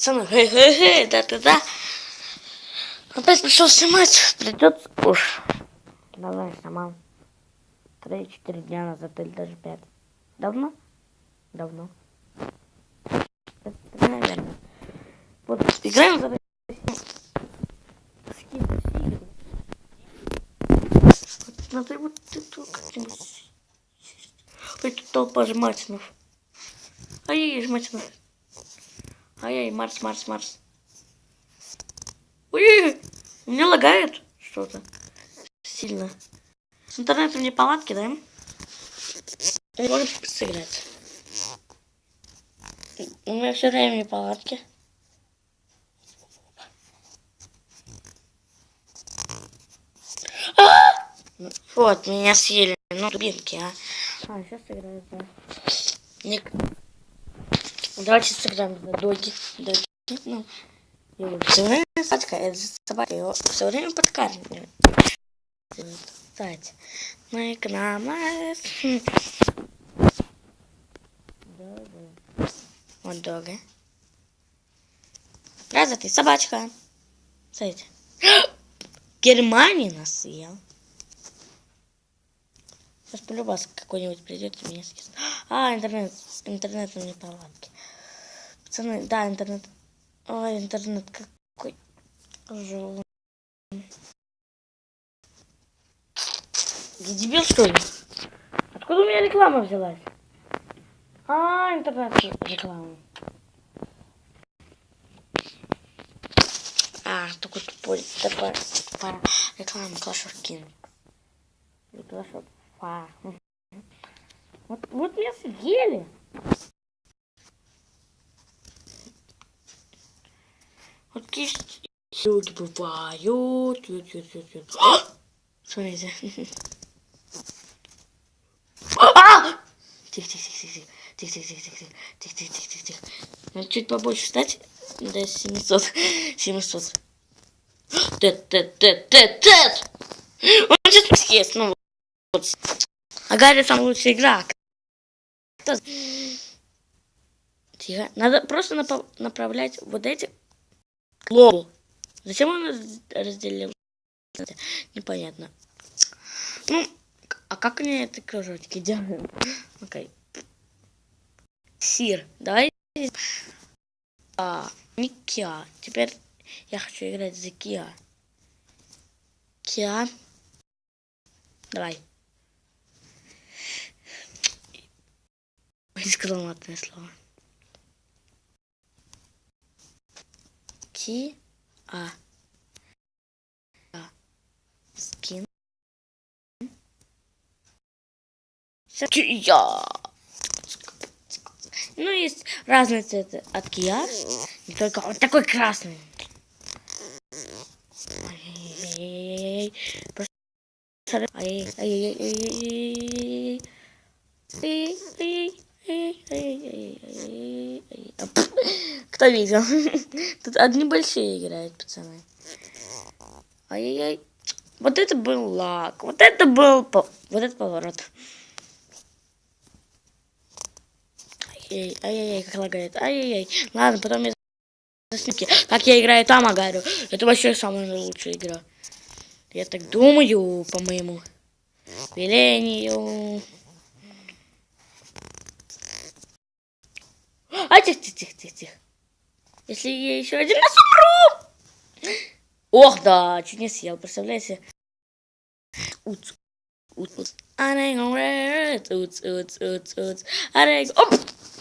Пацаны, хей, да. Опять пришел снимать, придется уж. Давно я снимал. 3-4 дня назад или даже 5. Давно? Давно. Это, наверное. Вот, играем за надо вот эту как-нибудь. Ой, тут толпа жматинов. Ай-яй, жматинов. Ай-яй, Марс. Ой, у меня лагает что-то. Сильно. С интернетом не палатки, да? Можно сыграть. У меня все время не палатки. Вот, меня съели. Ну, дубинки, а. Сейчас сыграю, да. Давайте сыграем за доги. Ну, его все время собака его все время подкармливает. Кстати, мы к нам. Вот дога. Раз, ты собачка. Смотрите. Германия нас съел. Сейчас по-любому какой-нибудь придет и меня съест. Интернет у меня палатки. Пацаны, да, интернет. Ой, интернет какой жёлтый. Я дебил, что ли? Откуда у меня реклама взялась? Интернет реклама. Такой тупой реклама Clash of Kings. Clash of Fire. Вот меня съели. Вот какие люди бывают. Смотрите. Тихо. Надо чуть побольше встать. До 700. Тет. Он сейчас съест. Ну вот. А Гарри самая лучшая игра. Тихо. Надо просто направлять вот эти лобу. Зачем он разделил? Непонятно. Ну, а как они это кружочки делают? Окей. Сир. Давай. Не Киа. Теперь я хочу играть за Киа. Киа. Давай. Не сказал матное слово. Киа. Скин. Киа. Ну, есть разные цветы от Kia. Не только вот такой красный. Кто видел? Тут одни большие играют, пацаны. Ай-яй-яй. Вот это был лак. Вот это был вот этот поворот. Ай-яй-яй, как лагает. Ай-яй-яй. Ладно, потом я заснимки. Как я играю там, говорю. Это вообще самая лучшая игра. Я так думаю, по моему велению. Тихо. Если я еще один раз умру. Ох, да, чуть не съел, представляете? Уц. Оп!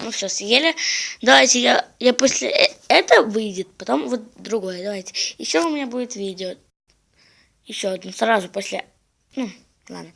Ну все, съели. Давайте я после этого выйдет, потом вот другое. Давайте. Еще у меня будет видео. Еще одно. Сразу после. Ну, ладно.